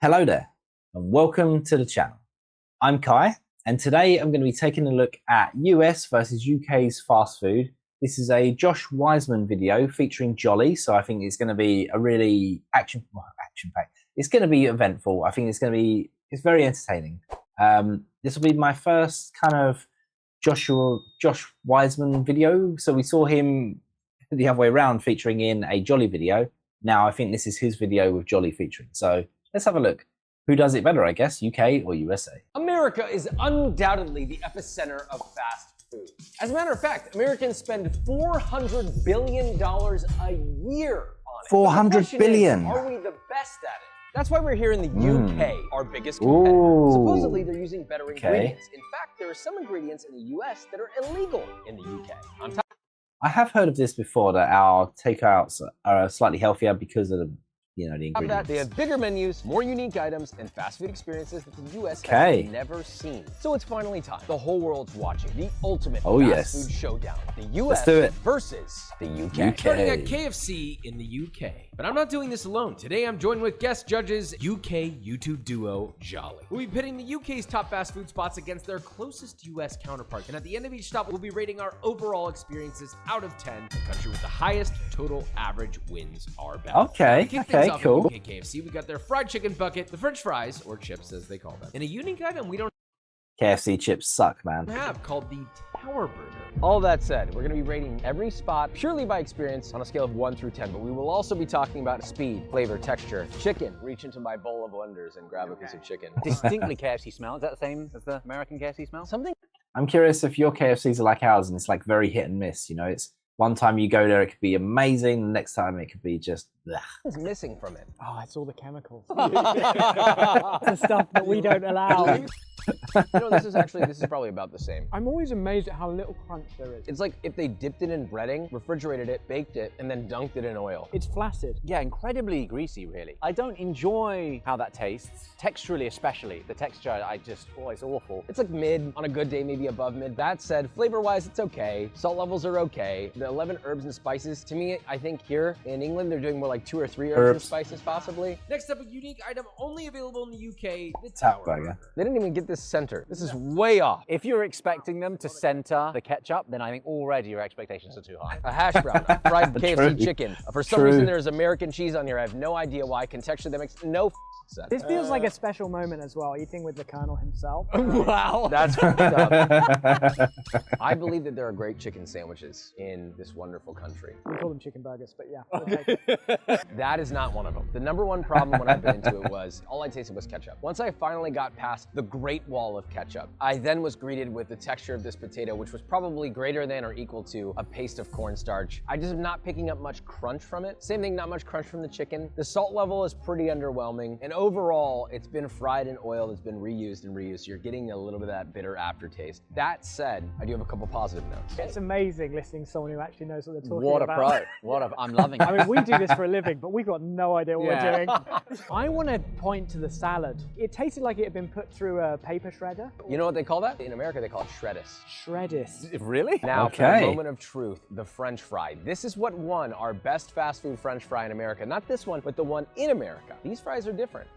Hello there, and welcome to the channel. I'm Kai, and today I'm going to be taking a look at US versus UK's fast food. This is a Josh Weissman video featuring Jolly, so I think it's going to be a really action-packed. It's going to be eventful. I think it's very entertaining. This will be my first kind of Josh Weissman video. So we saw him the other way around featuring in a Jolly video. Now I think this is his video with Jolly featuring. So let's have a look. Who does it better, I guess, UK or USA? America is undoubtedly the epicenter of fast food. As a matter of fact, Americans spend $400 billion a year on it. 400 billion. Are we the best at it? That's why we're here in the UK, our biggest competitor. Supposedly, they're using better ingredients. In fact, there are some ingredients in the US that are illegal in the UK. I have heard of this before, that our takeouts are slightly healthier because of the ingredients. They have bigger menus, more unique items, and fast food experiences that the US has never seen. So it's finally time. The whole world's watching the ultimate fast food showdown. The US versus the UK. Starting at KFC in the UK. But I'm not doing this alone. Today I'm joined with guest judges, UK YouTube duo Jolly. We'll be pitting the UK's top fast food spots against their closest US counterparts. And at the end of each stop, we'll be rating our overall experiences out of 10. The country with the highest total average wins our battle. Okay, cool. At UK KFC, we got their fried chicken bucket, the French fries, or chips as they call them. And a unique item we don't KFC chips suck, man. have called the Tower Burger. All that said, we're gonna be rating every spot purely by experience on a scale of 1 through 10, but we will also be talking about speed, flavor, texture, chicken. Reach into my bowl of wonders and grab a piece of chicken. Distinctly KFC smell. Is that the same as the American KFC smell? I'm curious if your KFCs are like ours and it's like very hit and miss, you know? It's one time you go there, it could be amazing. The next time it could be just blech. What's missing from it? Oh, it's all the chemicals. The stuff that we don't allow. This is probably about the same. I'm always amazed at how little crunch there is. It's like if they dipped it in breading, refrigerated it, baked it, and then dunked it in oil. It's flaccid. Yeah, incredibly greasy, really. I don't enjoy how that tastes, texturally especially. The texture, it's awful. It's like mid, on a good day, maybe above mid. That said, flavor-wise, it's okay. Salt levels are okay. The 11 herbs and spices, to me, I think here in England, they're doing more like 2 or 3 herbs and spices, possibly. Next up, a unique item only available in the UK, the Tower Tower Burger. They didn't even get this center. This is way off. If you're expecting them to center the ketchup, then I think already your expectations are too high. A hash brown, a fried KFC chicken. For some reason, there's American cheese on here. I have no idea why. Contextually, that makes no sense. This feels like a special moment as well, eating with the Colonel himself. Wow. That's fucked up. I believe that there are great chicken sandwiches in this wonderful country. We call them chicken burgers, but yeah. We'll take it. That is not one of them. The number one problem when I bit into it was, all I tasted was ketchup. Once I finally got past the Great Wall of ketchup, I then was greeted with the texture of this potato, which was probably greater than or equal to a paste of cornstarch. I just am not picking up much crunch from it. Same thing, not much crunch from the chicken. The salt level is pretty underwhelming. And overall, it's been fried in oil that's been reused and reused. So you're getting a little bit of that bitter aftertaste. That said, I do have a couple positive notes. It's amazing listening to someone who actually knows what they're talking What a about. pro. I'm loving it. I mean, we do this for a living, but we've got no idea what we're doing. I want to point to the salad. It tasted like it had been put through a paper shredder. You know what they call that? In America, they call it shreddis. Shreddis. Really? Now, for the moment of truth, the French fry. This is what won our best fast food French fry in America. Not this one, but the one in America. These fries are different.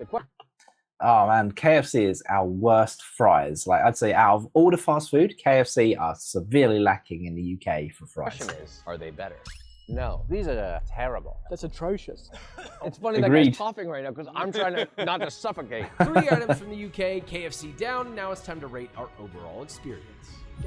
Oh man, KFC is our worst fries. Like, I'd say out of all the fast food, KFC are severely lacking in the UK for fries. The question is, are they better? No. These are terrible. That's atrocious. It's funny that guy's coughing right now because I'm trying to not to suffocate. 3 items from the UK, KFC down. Now it's time to rate our overall experience.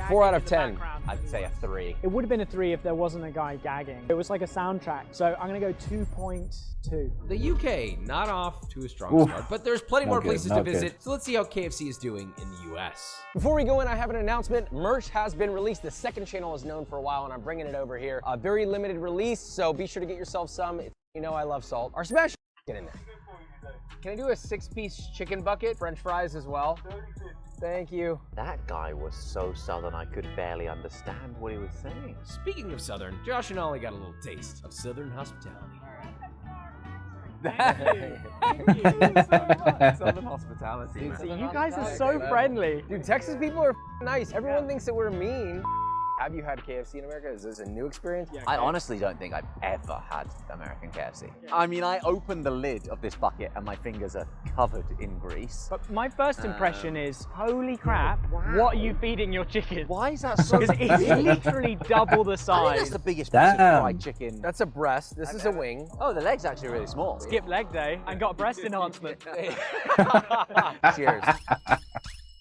4 out of 10. I'd say a 3. It would have been a 3 if there wasn't a guy gagging. It was like a soundtrack. So I'm going to go 2.2. The UK, not off to a strong start, but there's plenty more places to visit. So let's see how KFC is doing in the US. Before we go in, I have an announcement. Merch has been released. The second channel is known for a while, and I'm bringing it over here. A very limited release, so be sure to get yourself some. You know I love salt. Our smash get in there. Can I do a 6-piece chicken bucket? French fries as well. Thank you. That guy was so southern I could barely understand what he was saying. Speaking of Southern, Josh and Ollie got a little taste of Southern hospitality. Thank you so much. Southern hospitality. You guys are so friendly. Dude, Texas people are nice. Everyone thinks that we're mean. Have you had KFC in America? Is this a new experience? Yeah, I honestly don't think I've ever had American KFC. I mean, I opened the lid of this bucket and my fingers are covered in grease. But my first impression is, holy crap, what are you feeding your chicken? Why is that so Because big? it's literally double the I think size. that's the biggest piece of Damn. fried chicken. That's a breast. This is a wing. Oh, the leg's actually really small. Skip leg day and got breast enhancement. Cheers.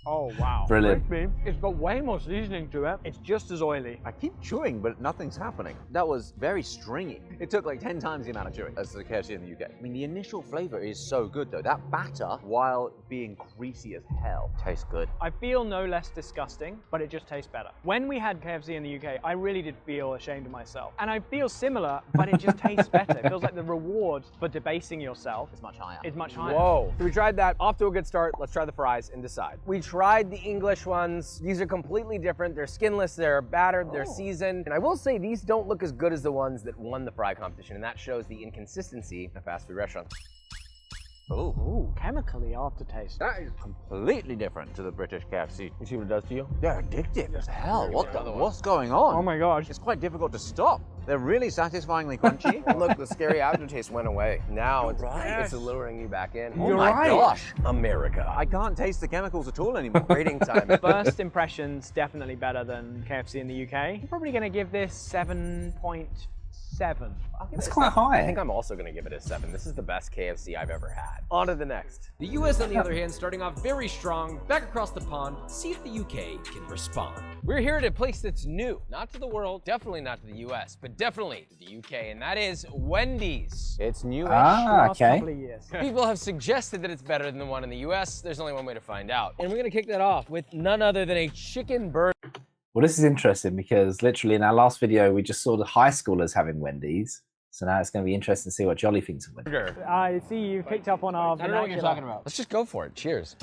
Oh, wow. Brilliant. Crispy. It's got way more seasoning to it. It's just as oily. I keep chewing, but nothing's happening. That was very stringy. It took like 10 times the amount of chewing as the KFC in the UK. I mean, the initial flavor is so good though. That batter, while being greasy as hell, tastes good. I feel no less disgusting, but it just tastes better. When we had KFC in the UK, I really did feel ashamed of myself. And I feel similar, but it just tastes better. It feels like the reward for debasing yourself It's much higher. is much higher. Whoa. So we tried that. Off to a good start. Let's try the fries and decide. We tried the English ones. These are completely different. They're skinless, they're battered, they're seasoned. And I will say these don't look as good as the ones that won the fry competition, and that shows the inconsistency of fast food restaurants. Ooh. Ooh, chemically aftertaste. That is completely different to the British KFC. You see what it does to you? They're addictive as hell. Other one. What's going on? Oh my gosh. It's quite difficult to stop. They're really satisfyingly crunchy. And look, the scary aftertaste went away. Now it's, right. it's luring you back in. Oh my gosh. America. I can't taste the chemicals at all anymore. Rating time. First impressions, definitely better than KFC in the UK. I'm probably going to give this 7.7. That's quite high. I think I'm also going to give it a 7. This is the best KFC I've ever had. On to the next. The US, on the other hand, starting off very strong, back across the pond, see if the UK can respond. We're here at a place that's new, not to the world, definitely not to the US, but definitely to the UK, and that is Wendys. It's newish. Ah, Last okay. couple of years. People have suggested that it's better than the one in the US. There's only one way to find out. And we're gonna kick that off with none other than a chicken burger. Well, this is interesting because literally in our last video, we just saw the high schoolers having Wendy's. So now it's going to be interesting to see what Jolly thinks of Wendy's. I see you picked up on our I don't know what you're vernacular. talking about. Let's just go for it. Cheers.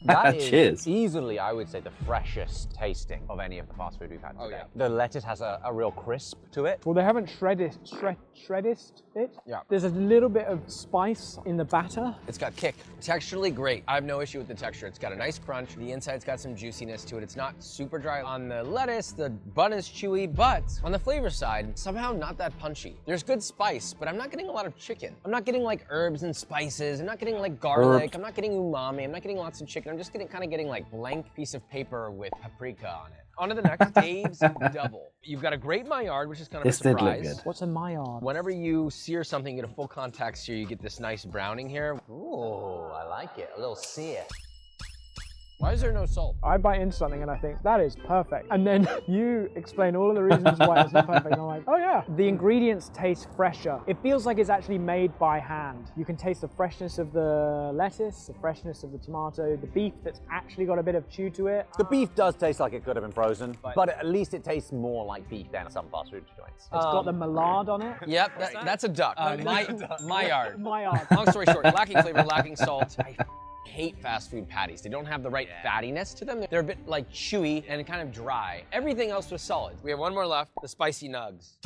That is Cheers. easily, I would say, the freshest tasting of any of the fast food we've had today. yeah. The lettuce has a real crisp to it. Well, they haven't shredded it. Yeah. There's a little bit of spice in the batter. It's got kick. Texturally great. I have no issue with the texture. It's got a nice crunch. The inside's got some juiciness to it. It's not super dry on the lettuce. The bun is chewy, but on the flavor side, somehow not that punchy. There's good spice, but I'm not getting a lot of chicken. I'm not getting like herbs and spices. I'm not getting like garlic. Herbs. I'm not getting umami. I'm not getting lots of chicken. I'm just kind of getting like blank piece of paper with paprika on it. On to the next, Dave's Double. You've got a great Maillard, which is kind of This a did look surprise. good. What's a Maillard? Whenever you sear something, you get a full contact sear, you get this nice browning here. Ooh, I like it. A little sear. Why is there no salt? I bite into something and I think, that is perfect. And then you explain all of the reasons why it's not perfect. And I'm like, oh yeah. The ingredients taste fresher. It feels like it's actually made by hand. You can taste the freshness of the lettuce, the freshness of the tomato, the beef that's actually got a bit of chew to it. The beef does taste like it could have been frozen, but at least it tastes more like beef than some fast food joints. It's got the Maillard on it. Yep, that's a duck. Maillard. Maillard. Long story short, lacking flavor, lacking salt. I hate fast food patties. They don't have the right fattiness to them. They're a bit like chewy and kind of dry. Everything else was solid. We have one more left, the spicy nugs.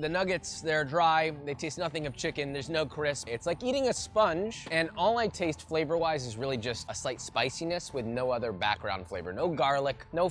The nuggets, they're dry. They taste nothing of chicken. There's no crisp. It's like eating a sponge, and all I taste flavor-wise is really just a slight spiciness with no other background flavor. No garlic, no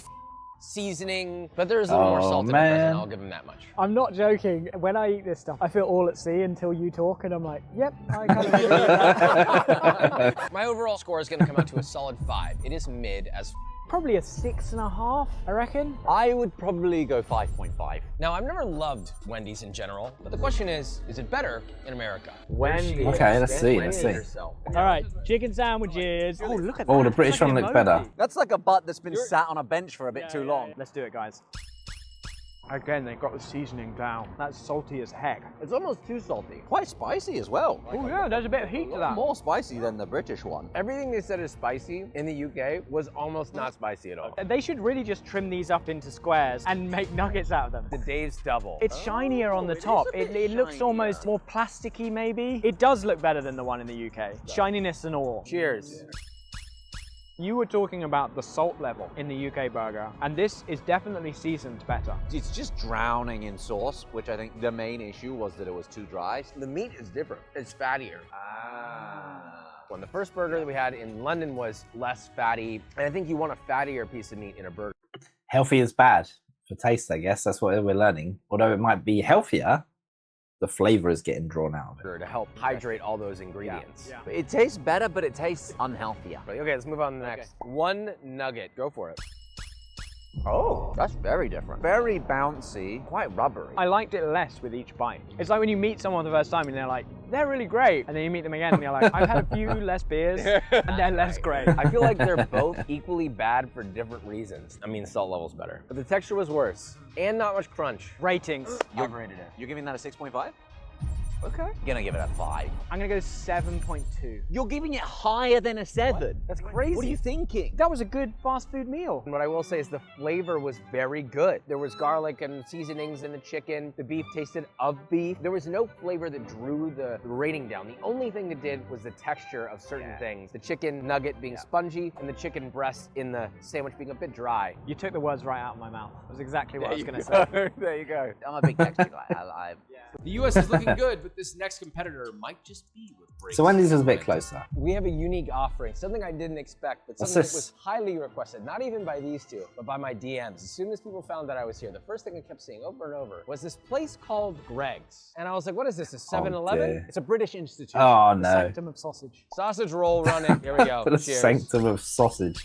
seasoning, but there's a little more salt in the present. I'll give them that much. I'm not joking. When I eat this stuff, I feel all at sea until you talk, and I'm like, yep, I kind of agree with that. My overall score is gonna come out to a solid 5. It is mid as Probably a 6.5, I reckon. I would probably go 5.5. Now, I've never loved Wendy's in general, but the question is it better in America? Wendy's. Okay, let's see, Wendy let's see. herself. All right, chicken sandwiches. Oh, look at that. Oh, the British one looks better. That's like a butt that's been sat on a bench for a bit too long. Let's do it, guys. Again, they got the seasoning down. That's salty as heck. It's almost too salty. Quite spicy as well. Oh yeah, there's a bit of heat to that. More spicy than the British one. Everything they said is spicy in the UK was almost not spicy at all. They should really just trim these up into squares and make nuggets out of them. The Dave's Double. It's shinier on the top. It looks almost more plasticky, maybe. It does look better than the one in the UK. Shininess and all. Cheers. You were talking about the salt level in the UK burger, and this is definitely seasoned better. It's just drowning in sauce, which I think the main issue was that it was too dry. The meat is different. It's fattier. Ah. When the first burger that we had in London was less fatty, and I think you want a fattier piece of meat in a burger. healthy is bad for taste, I guess. That's what we're learning. Although it might be healthier, the flavor is getting drawn out of it. To help hydrate all those ingredients. Yeah. It tastes better, but it tastes unhealthier. Okay, let's move on to the next. One nugget. Go for it. Oh, that's very different. Very bouncy, quite rubbery. I liked it less with each bite. It's like when you meet someone the first time and they're like, they're really great. And then you meet them again and you're like, I've had a few less beers and they're less great. I feel like they're both equally bad for different reasons. I mean, salt level's better. But the texture was worse. And not much crunch. Ratings. I've rated it. You're giving that a 6.5? Okay. You're gonna give it a 5. I'm gonna go 7.2. You're giving it higher than a 7. That's crazy. What are you thinking? That was a good fast food meal. And what I will say is the flavor was very good. There was garlic and seasonings in the chicken. The beef tasted of beef. There was no flavor that drew the rating down. The only thing that did was the texture of certain things. The chicken nugget being spongy and the chicken breast in the sandwich being a bit dry. You took the words right out of my mouth. That was exactly what I was gonna say. There you go. I'm a big texture guy. The US is looking good, but this next competitor might just be with breaks. So Wendy's was a bit closer. We have a unique offering, something I didn't expect, but something that was highly requested, not even by these two, but by my DMs. As soon as people found that I was here, the first thing I kept seeing over and over was this place called Greg's. And I was like, what is this, a 7-Eleven? dear. It's a British institution. Oh The no. sanctum of sausage. Sausage roll running. Here we go. The Cheers. sanctum of sausage.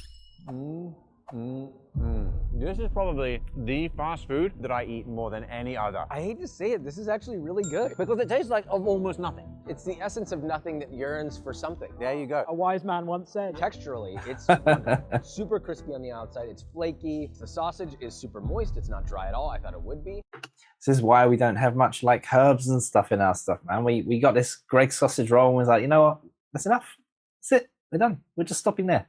This is probably the fast food that I eat more than any other. I hate to say it, this is actually really good. Because it tastes like of almost nothing. It's the essence of nothing that yearns for something. There you go. A wise man once said. Texturally, it's wonderful. Super crispy on the outside, it's flaky. The sausage is super moist, it's not dry at all. I thought it would be. This is why we don't have much like herbs and stuff in our stuff, man. We got this Greg's sausage roll and was like, you know what? That's enough. That's it. We're done. We're just stopping there.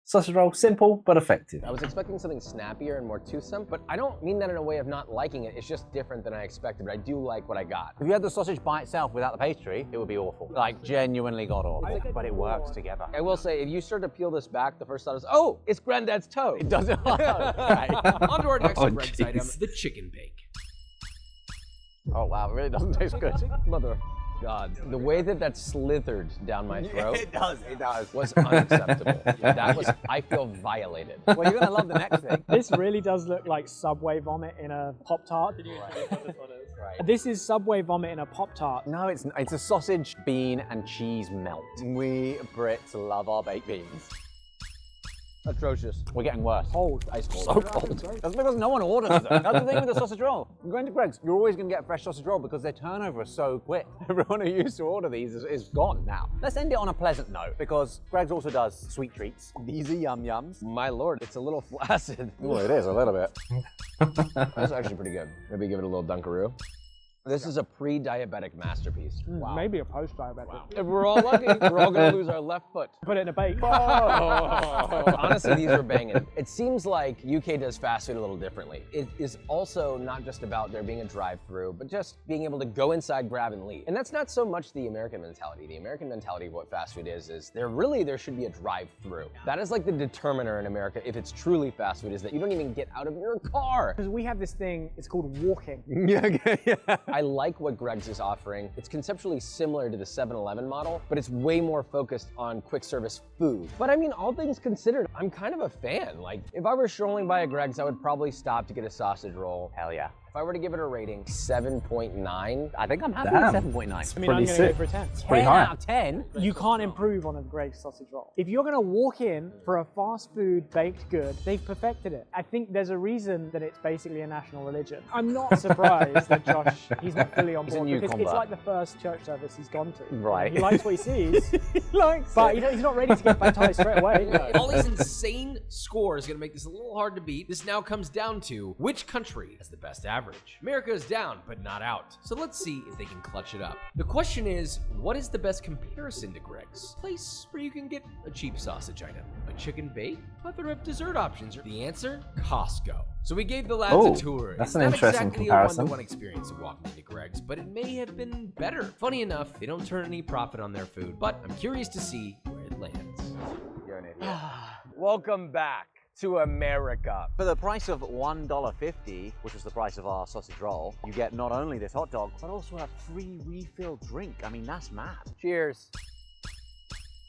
Sausage roll, simple but effective. I was expecting something snappier and more toothsome, but I don't mean that in a way of not liking it. It's just different than I expected, but I do like what I got. If you had the sausage by itself without the pastry, it would be awful. Like, genuinely god awful. But it works together. I will say, if you start to peel this back, the first thought is, oh, it's Granddad's toe. It doesn't. On to our next Oh, Greg's jeez. item, the chicken bake. Oh wow, it really doesn't taste good. Mother God. The way that that slithered down my throat It does. was unacceptable. That was, I feel violated. Well, you're gonna love the next thing. This really does look like Subway vomit in a Pop-Tart. This is Subway vomit in a Pop-Tart. No, it's a sausage, bean, and cheese melt. We Brits love our baked beans. Atrocious. We're getting worse. Cold. Ice cold. So cold. That's because no one orders them. That's the thing with the sausage roll. You're going to Greg's, you're always going to get a fresh sausage roll because their turnover is so quick. Everyone who used to order these is gone now. Let's end it on a pleasant note because Greg's also does sweet treats. These are yum yums. My lord, it's a little flaccid. Well, it is a little bit. That's actually pretty good. Maybe give it a little Dunkaroo. This is a pre-diabetic masterpiece. Wow. Maybe a post-diabetic. Wow. If we're all lucky, we're all gonna lose our left foot. Put it in a bake. Honestly, these were banging. It seems like UK does fast food a little differently. It is also not just about there being a drive-through, but just being able to go inside, grab, and leave. And that's not so much the American mentality. The American mentality of what fast food is there should be a drive-through. That is like the determiner in America, if it's truly fast food, is that you don't even get out of your car. Because we have this thing, it's called walking. Yeah. I like what Greg's is offering. It's conceptually similar to the 7-Eleven model, but it's way more focused on quick service food. But I mean, all things considered, I'm kind of a fan. Like, if I were strolling by a Greg's, I would probably stop to get a sausage roll. Hell yeah. If I were to give it a rating, 7.9. I think I'm happy Damn. with 7.9. I mean, I'm Pretty going to go sick. for a 10. Pretty high. out of 10. You can't improve on a Greg's sausage roll. If you're going to walk in for a fast food baked good, they've perfected it. I think there's a reason that it's basically a national religion. I'm not surprised that Josh, he's not fully on He's a board new because convert. it's like the first church service he's gone to. Right. He likes what he sees, He likes but he's not ready to get baptized straight away. Ollie's insane score is going to make this a little hard to beat. This now comes down to which country has the best average. America is down, but not out. So let's see if they can clutch it up. The question is, what is the best comparison to Greg's? Place where you can get a cheap sausage item, a chicken bake, plethora of dessert options. The answer? Costco. So we gave the lads Oh, a tour. that's It's an not interesting exactly comparison. a one-to-one experience of walking into Greg's, but it may have been better. Funny enough, they don't turn any profit on their food, but I'm curious to see where it lands. You're an idiot. Welcome back to America. For the price of $1.50, which was the price of our sausage roll, you get not only this hot dog, but also a free refill drink. I mean, that's mad. Cheers.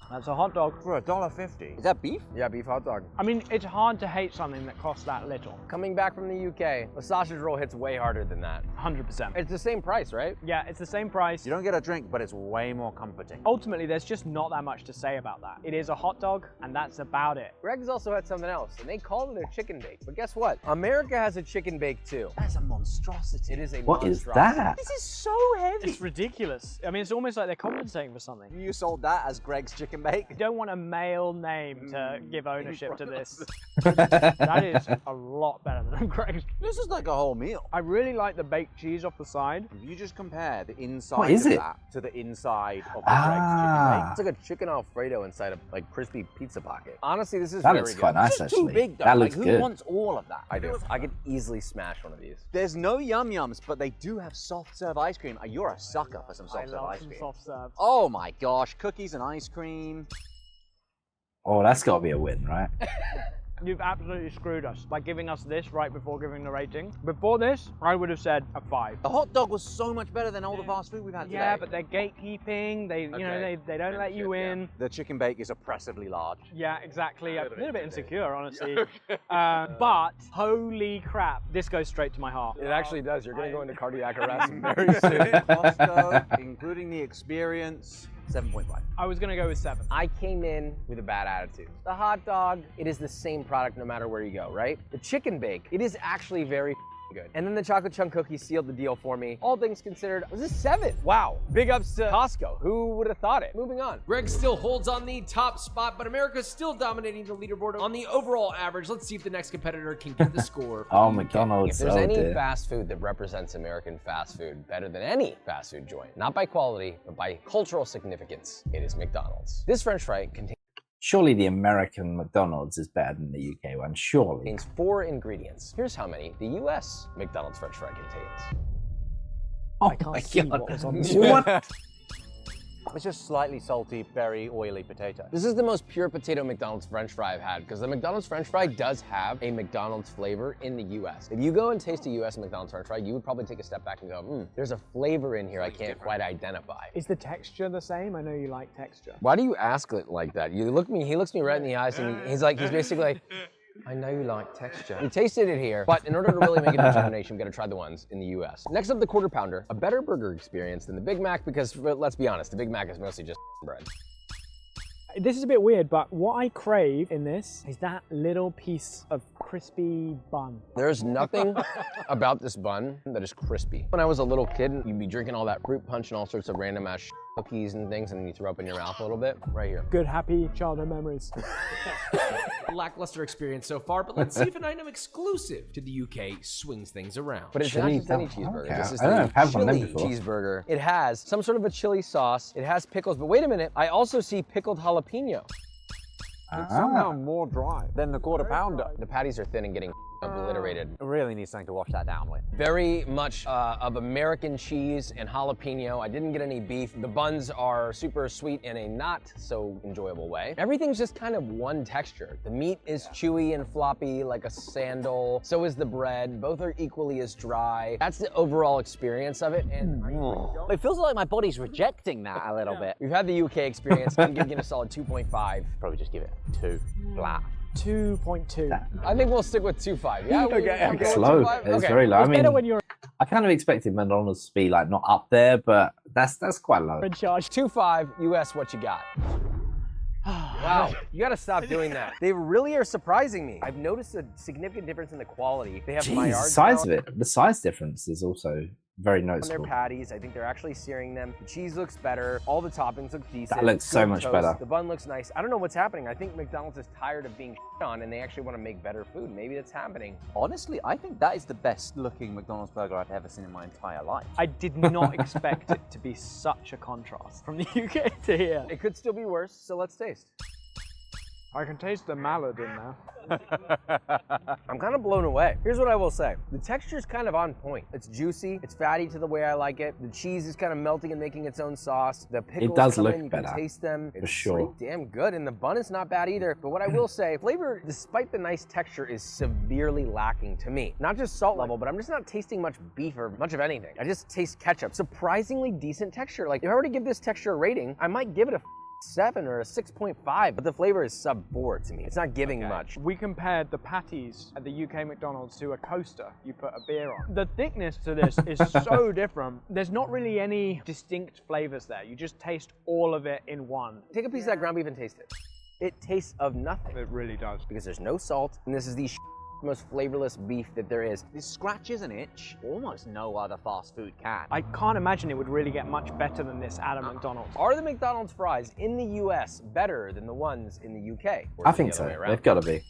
That's a hot dog. For $1.50. Is that beef? Yeah, beef hot dog. I mean, it's hard to hate something that costs that little. Coming back from the UK, a sausage roll hits way harder than that. 100%. It's the same price, right? Yeah, it's the same price. You don't get a drink, but it's way more comforting. Ultimately, there's just not that much to say about that. It is a hot dog, and that's about it. Greg's also had something else, and they called it a chicken bake. But guess what? America has a chicken bake too. That's a monstrosity. It is a What is monstrosity. that? This is so heavy. It's ridiculous. I mean, it's almost like they're compensating for something. You sold that as Greg's chicken bake? You don't want a male name to give ownership to this. That is a lot better than Greg's. This is like a whole meal. I really like the baked cheese off the side. If you just compare the inside What is of it? that to the inside of the Greg's chicken bake. It's like a chicken Alfredo inside a like crispy pizza pocket. Honestly, this is That very looks good. quite nice, It's too actually. big though. That Like, looks who good. wants all of that? I do. I could easily smash one of these. There's no yum yums, but they do have soft serve ice cream. You're a sucker for some I soft serve love ice some cream. soft serve. Oh my gosh, cookies and ice cream. Oh, that's got to be a win, right? You've absolutely screwed us by giving us this right before giving the rating. Before this, I would have said a 5. The hot dog was so much better than all the fast food we've had today. Yeah, but they're gatekeeping. They, you know, Okay. they don't let you in. The chicken bake is oppressively large. Yeah, exactly. A little bit insecure, honestly. But holy crap, this goes straight to my heart. It actually does. You're going to go into cardiac arrest very soon. Costco, including the experience, 7.5. I was gonna go with 7. I came in with a bad attitude. The hot dog, it is the same product no matter where you go, right? The chicken bake, it is actually very good. And then the chocolate chunk cookie sealed the deal for me. All things considered, it was a 7. Wow. Big ups to Costco. Who would have thought it? Moving on. Greg still holds on the top spot, but America's still dominating the leaderboard on the overall average. Let's see if the next competitor can get the score. for Oh, the UK. McDonald's. If there's Oh, any dear. fast food that represents American fast food better than any fast food joint, not by quality, but by cultural significance, it is McDonald's. This French fry contains Surely the American McDonald's is better than the UK one, surely. 4 ingredients. Here's how many the US McDonald's French fry contains. Oh I can't my see God. what was on this. What? It's just slightly salty, very oily potato. This is the most pure potato McDonald's French fry I've had because the McDonald's French fry does have a McDonald's flavor in the US. If you go and taste a US McDonald's French fry, you would probably take a step back and go, there's a flavor in here I can't quite identify. Is the texture the same? I know you like texture. Why do you ask it like that? He looks me right in the eyes and he's basically like, I know you like texture. We tasted it here, but in order to really make a determination, we gotta try the ones in the US. Next up, the Quarter Pounder, a better burger experience than the Big Mac because, let's be honest, the Big Mac is mostly just bread. This is a bit weird, but what I crave in this is that little piece of crispy bun. There's nothing about this bun that is crispy. When I was a little kid, you'd be drinking all that fruit punch and all sorts of random ass cookies and things, and then you throw up in your mouth a little bit. Right here. Good, happy childhood memories. Lackluster experience so far, but let's see if an item exclusive to the UK swings things around. But it's Chili not just any dog. cheeseburger. Okay, This is I don't know the if I've had one of chili them before. cheeseburger. It has some sort of a chili sauce. It has pickles, but wait a minute. I also see pickled jalapeno. It's somehow more dry than the Quarter Pounder. The patties are thin and getting obliterated. It really needs something to wash that down with. Very much of American cheese and jalapeno. I didn't get any beef. The buns are super sweet in a not so enjoyable way. Everything's just kind of one texture. The meat is chewy and floppy like a sandal. So is the bread. Both are equally as dry. That's the overall experience of it. And It feels like my body's rejecting that a little bit. we've had the UK experience. I'm giving it a solid 2.5. Probably just give it 2 flat. 2.2. I think we'll stick with 2.5. Yeah, It's low. It's very low. I It's better mean, when you're I kind of expected McDonald's to be like not up there, but that's quite low. in charge. 2.5 US, what you got? Wow, you gotta stop doing that. They really are surprising me. I've noticed a significant difference in the quality. They have Jeez, the Maillard size down of it. The size difference is also very on their noticeable. patties. I think they're actually searing them. The cheese looks better. All the toppings look decent. looks so Good much toast. better. The bun looks nice. I don't know what's happening. I think McDonald's is tired of being on and they actually want to make better food. Maybe that's happening. Honestly, I think that is the best looking McDonald's burger I've ever seen in my entire life. I did not expect it to be such a contrast from the UK to here. It could still be worse, so let's taste. I can taste the mallard in there. I'm kind of blown away. Here's what I will say. The texture is kind of on point. It's juicy, it's fatty to the way I like it. The cheese is kind of melting and making its own sauce. The pickles does come look in, you better, can taste them. It's sure. pretty damn good, and the bun is not bad either. But what I will say, flavor, despite the nice texture, is severely lacking to me. Not just salt level, but I'm just not tasting much beef or much of anything. I just taste ketchup. Surprisingly decent texture. Like, if I were to give this texture a rating, I might give it a 7 or a 6.5, but the flavor is sub 4 to me. It's not giving much. We compared the patties at the UK McDonald's to a coaster you put a beer on. The thickness to this is so different. There's not really any distinct flavors there. You just taste all of it in one. Take a piece of that ground beef and taste it. It tastes of nothing. It really does. Because there's no salt, and this is the most flavorless beef that there is. This scratches an itch almost no other fast food can. I can't imagine it would really get much better than this at a McDonald's. Are the McDonald's fries in the US better than the ones in the UK? I think so. They've got to be.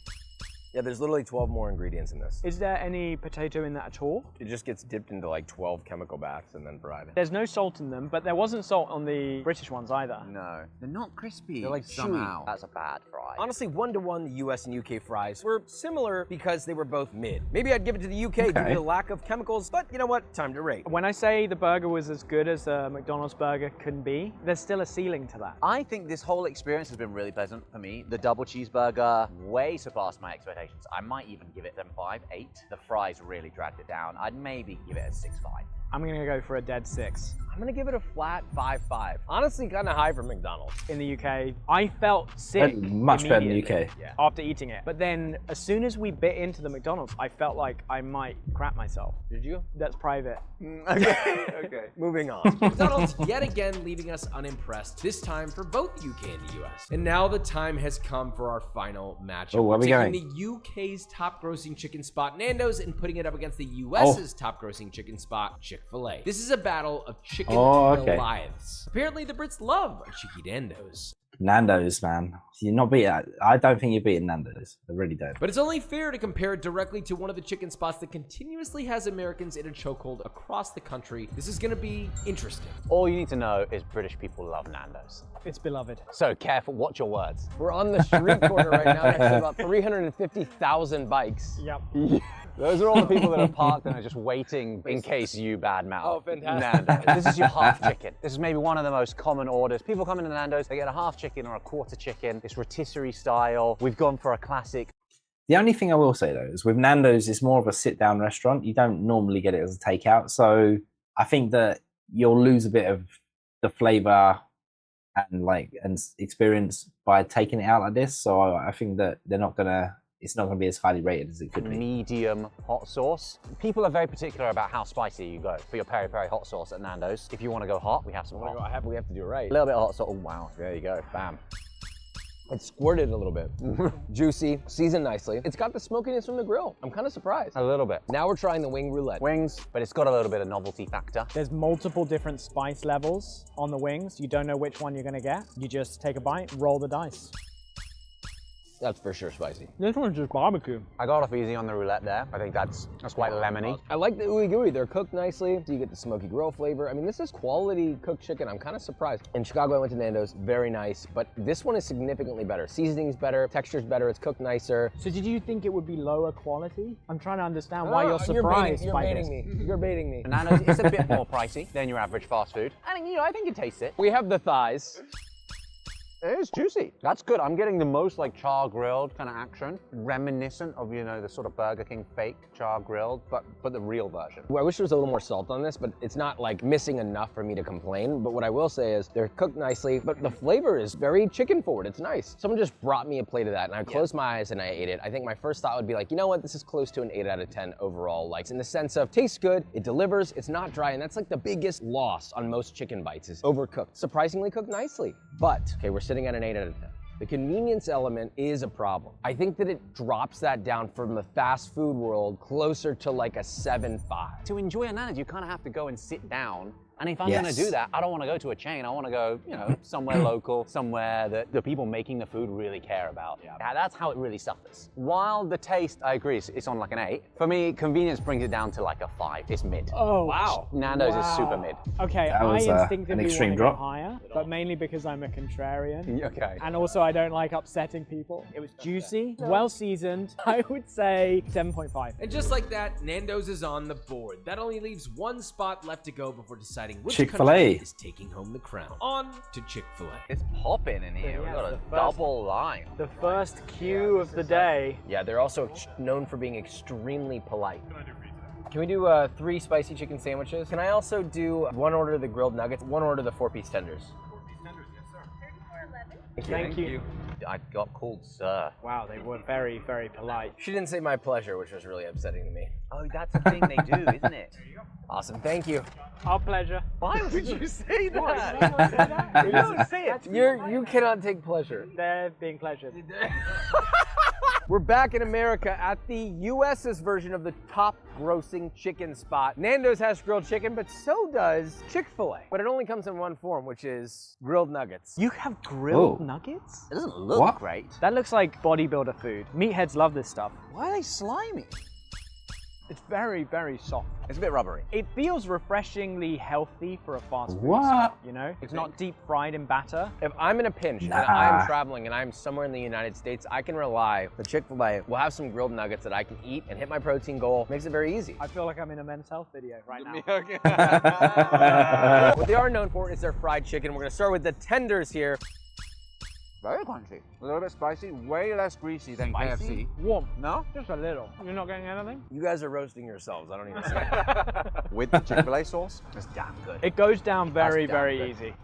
Yeah, there's literally 12 more ingredients in this. Is there any potato in that at all? It just gets dipped into like 12 chemical baths and then fried. There's no salt in them, but there wasn't salt on the British ones either. No, they're not crispy. They're like somehow. chewy. That's a bad fry. Honestly, 1-to-1, the US and UK fries were similar because they were both mid. Maybe I'd give it to the UK due to the lack of chemicals, but you know what? Time to rate. When I say the burger was as good as a McDonald's burger can be, there's still a ceiling to that. I think this whole experience has been really pleasant for me. The double cheeseburger way surpassed my expectations. I might even give it 7.5, 8. The fries really dragged it down. I'd maybe give it a 6.5. I'm gonna go for a dead 6. I'm gonna give it a flat 5.5. Honestly, kind of high for McDonald's. In the UK, I felt sick Much better in the UK. Yeah. after eating it. But then as soon as we bit into the McDonald's, I felt like I might crap myself. Did you? That's private. Okay. Moving on. McDonald's yet again leaving us unimpressed, this time for both the UK and the US. And now the time has come for our final matchup. Oh, where are we Taking going? the UK's top grossing chicken spot, Nandos, and putting it up against the US's top grossing chicken spot, ChickfilA. This is a battle of chicken Goliaths. Apparently the Brits love a cheeky Nandos. Nandos, man. You're not beating. I don't think you're beating Nandos. I really don't. But it's only fair to compare it directly to one of the chicken spots that continuously has Americans in a chokehold across the country. This is going to be interesting. All you need to know is British people love Nandos. It's beloved. So careful, watch your words. We're on the street corner right now next to about 350,000 bikes. Yep. Those are all the people that are parked and are just waiting in case you badmouth. Oh, fantastic. Nandos. This is your half chicken. This is maybe one of the most common orders. People come into Nandos, they get a half chicken or a quarter chicken. It's rotisserie style. We've gone for a classic. The only thing I will say though is with Nandos, it's more of a sit-down restaurant. You don't normally get it as a takeout, so I think that you'll lose a bit of the flavor and experience by taking it out like this. So I think that it's not gonna be as highly rated as it could be. Medium hot sauce. People are very particular about how spicy you go for your peri peri hot sauce at Nando's. If you want to go hot, we have some hot. We have to do it right. A little bit of hot sauce. Oh wow, there you go. Bam. It's squirted a little bit. Juicy, seasoned nicely. It's got the smokiness from the grill. I'm kind of surprised. A little bit. Now we're trying the wing roulette. Wings, but it's got a little bit of novelty factor. There's multiple different spice levels on the wings. You don't know which one you're gonna get. You just take a bite, roll the dice. That's for sure spicy. This one's just barbecue. I got off easy on the roulette there. I think that's quite lemony. I like the ooey gooey. They're cooked nicely, so you get the smoky grill flavor. I mean, this is quality cooked chicken. I'm kind of surprised. In Chicago, I went to Nando's, very nice, but this one is significantly better. Seasoning's better, texture's better, it's cooked nicer. So did you think it would be lower quality? I'm trying to understand why you're surprised you're by baiting this. me. You're baiting me. Nando's is a bit more pricey than your average fast food. And I think you taste it. We have the thighs. It is juicy. That's good. I'm getting the most like char grilled kind of action, reminiscent of, you know, the sort of Burger King fake char grilled, but the real version. Well, I wish there was a little more salt on this, but it's not like missing enough for me to complain. But what I will say is they're cooked nicely, but the flavor is very chicken forward. It's nice. Someone just brought me a plate of that and I closed my eyes and I ate it. I think my first thought would be like, you know what? This is close to an 8 out of 10 overall. Like in the sense of tastes good, it delivers, it's not dry. And that's like the biggest loss on most chicken bites is overcooked. Surprisingly cooked nicely. But, okay, we're sitting at an 8 out of 10. The convenience element is a problem. I think that it drops that down from the fast food world closer to like a 7.5. To enjoy a Nando's, you kind of have to go and sit down. And if I'm gonna do that, I don't wanna go to a chain. I wanna go, you know, somewhere local, somewhere that the people making the food really care about. Yeah. That's how it really suffers. While the taste, I agree, it's on like an 8. For me, convenience brings it down to like a 5. It's mid. Oh, wow. Nando's is super mid. Okay, That I was, an instinctively extreme want to drop. go higher, but mainly because I'm a contrarian. Okay. And also I don't like upsetting people. It was juicy, well seasoned. I would say 7.5. And just like that, Nandos is on the board. That only leaves one spot left to go before deciding which ChickfilA. country is taking home the crown. On to ChickfilA. It's popping in here. We've got a double line. The first cue of the day. Yeah, they're also known for being extremely polite. Can we do 3 spicy chicken sandwiches? Can I also do 1 order of the grilled nuggets, 1 order of the 4-piece tenders? 4-piece tenders, yes sir. 34.11. Thank you. I got called sir. Wow, they were very, very polite. She didn't say my pleasure, which was really upsetting to me. Oh, that's a thing they do, isn't it? Awesome, thank you. Our pleasure. Why would you say that? You don't say it. You cannot take pleasure. They're being pleasured. We're back in America at the US's version of the top grossing chicken spot. Nandos has grilled chicken, but so does Chick-fil-A. But it only comes in one form, which is grilled nuggets. You have grilled Oh. nuggets? It doesn't look What? great. That looks like bodybuilder food. Meatheads love this stuff. Why are they slimy? It's very, very soft. It's a bit rubbery. It feels refreshingly healthy for a fast food What? spot, you know? It's not deep fried in batter. If I'm in a pinch and Nah. I'm traveling and I'm somewhere in the United States, I can rely the Chick-fil-A will have some grilled nuggets that I can eat and hit my protein goal. Makes it very easy. I feel like I'm in a men's health video right now. What they are known for is their fried chicken. We're gonna start with the tenders here. Very crunchy. A little bit spicy, way less greasy than Spicy? KFC. Warm. No? Just a little. You're not getting anything? You guys are roasting yourselves. I don't even see it. With the Chick-fil-A sauce, it's damn good. It goes down very, That's damn very good. easy.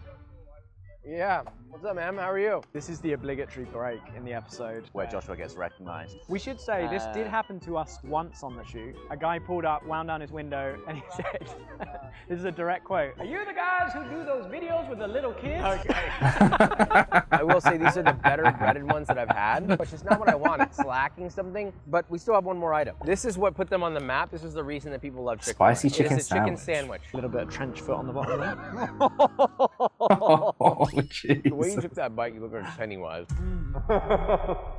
Yeah. What's up, ma'am? How are you? This is the obligatory break in the episode. Where Joshua gets recognized. We should say this did happen to us once on the shoot. A guy pulled up, wound down his window, and he said, this is a direct quote, "Are you the guys who do those videos with the little kids?" Okay. I will say these are the better breaded ones that I've had, which is not what I want. It's lacking something, but we still have one more item. This is what put them on the map. This is the reason that people love Chick-fil-A. Spicy chicken It is a chicken sandwich. sandwich. A little bit of trench foot on the bottom there. Oh, The way you jeez. took that bite, you look like Pennywise.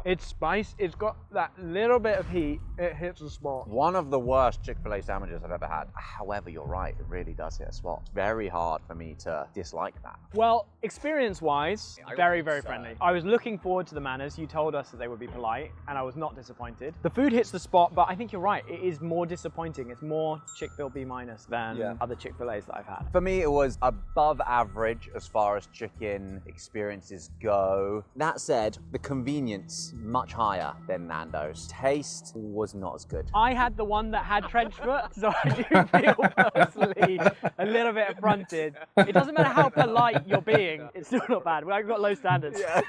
It's spice. It's got that little bit of heat. It hits the spot. One of the worst Chick-fil-A sandwiches I've ever had. However, you're right, it really does hit a spot. It's very hard for me to dislike that. Well, experience-wise, very, very friendly. I was looking forward to the manners. You told us that they would be polite, and I was not disappointed. The food hits the spot, but I think you're right. It is more disappointing. It's more Chick-fil B- than other Chick-fil-A's that I've had. For me, it was above average as far as chicken experiences go. That said, the convenience, much higher than Nando's. Taste was not as good. I had the one that had trench foot, so I do feel personally a little bit affronted. It doesn't matter how polite you're being, it's still not bad. We've got low standards. Yeah,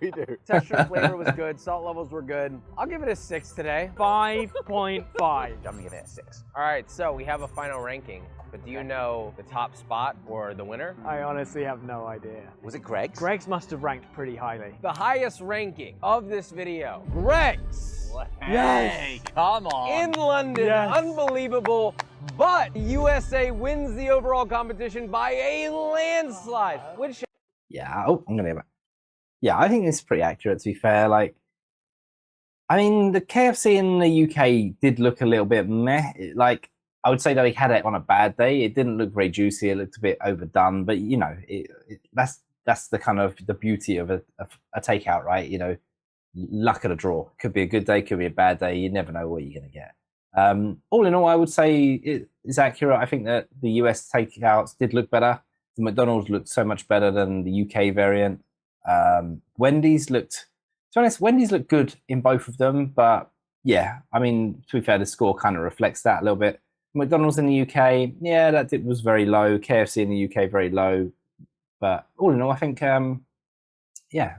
we do. Texture and flavor was good. Salt levels were good. I'll give it a 6 today. 5.5. I'm gonna give it a 6. All right, so we have a final ranking, but do you know the top spot or the winner? I honestly have no idea. Was it Greg's? Greg's must have ranked pretty highly. The highest ranking of this video, Greg's. Hey, come on. In London, Yes. Unbelievable. But USA wins the overall competition by a landslide, which Yeah, oh, I'm gonna go back. Yeah, I think it's pretty accurate, to be fair. Like, I mean, the KFC in the UK did look a little bit meh. Like, I would say that he had it on a bad day. It didn't look very juicy. It looked a bit overdone, but you know, that's the kind of the beauty of a takeout, right? You know, luck of the draw. Could be a good day, could be a bad day. You never know what you're gonna get. All in all, I would say it is accurate. I think that the US takeouts did look better. The McDonald's looked so much better than the UK variant. Wendys looked, to be honest, Wendys looked good in both of them, but yeah, I mean, to be fair, the score kind of reflects that a little bit. McDonald's in the UK, yeah, that dip was very low. KFC in the UK, very low. But all in all, I think, yeah,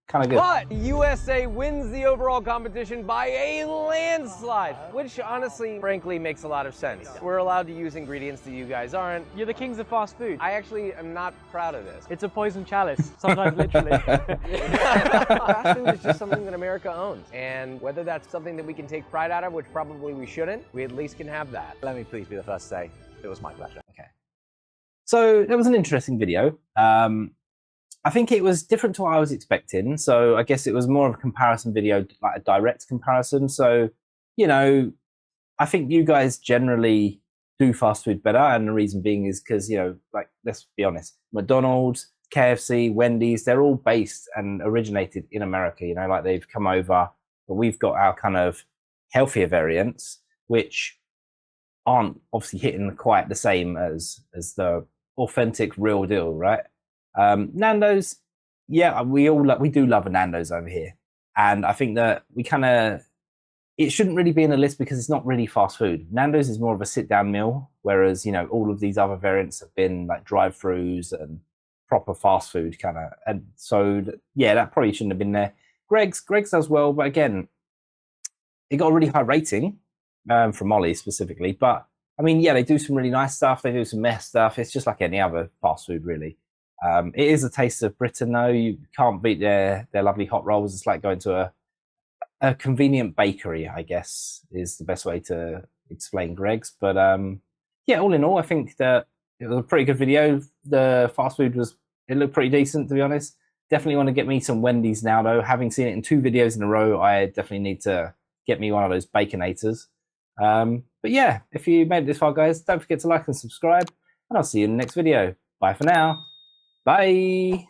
kind of good. But USA wins the overall competition by a landslide, which honestly, frankly, makes a lot of sense. We're allowed to use ingredients that you guys aren't. You're the kings of fast food. I actually am not proud of this. It's a poison chalice, sometimes literally. Fast food is just something that America owns. And whether that's something that we can take pride out of, which probably we shouldn't, we at least can have that. Let me please be the first to say, it was my pleasure. Okay. So that was an interesting video. I think it was different to what I was expecting. So I guess it was more of a comparison video, like a direct comparison. So, you know, I think you guys generally do fast food better. And the reason being is because, you know, like, let's be honest, McDonald's, KFC, Wendys, they're all based and originated in America, you know, like they've come over, but we've got our kind of healthier variants, which aren't obviously hitting quite the same as the authentic real deal, right? Nandos, yeah, we do love a Nandos over here, and I think that it shouldn't really be in the list because it's not really fast food. Nandos is more of a sit-down meal, whereas, you know, all of these other variants have been like drive-throughs and proper fast food kind of. And so, yeah, that probably shouldn't have been there. Greg's does well, but again, it got a really high rating from Molly specifically. But I mean, yeah, they do some really nice stuff. They do some mess stuff. It's just like any other fast food, really. It is a taste of Britain, though. You can't beat their lovely hot rolls. It's like going to a convenient bakery, I guess, is the best way to explain Greg's. But yeah, all in all, I think that it was a pretty good video. The fast food it looked pretty decent, to be honest. Definitely want to get me some Wendys now, though. Having seen it in 2 videos in a row, I definitely need to get me one of those Baconators. But yeah, if you made it this far, guys, don't forget to like and subscribe, and I'll see you in the next video. Bye for now. Bye.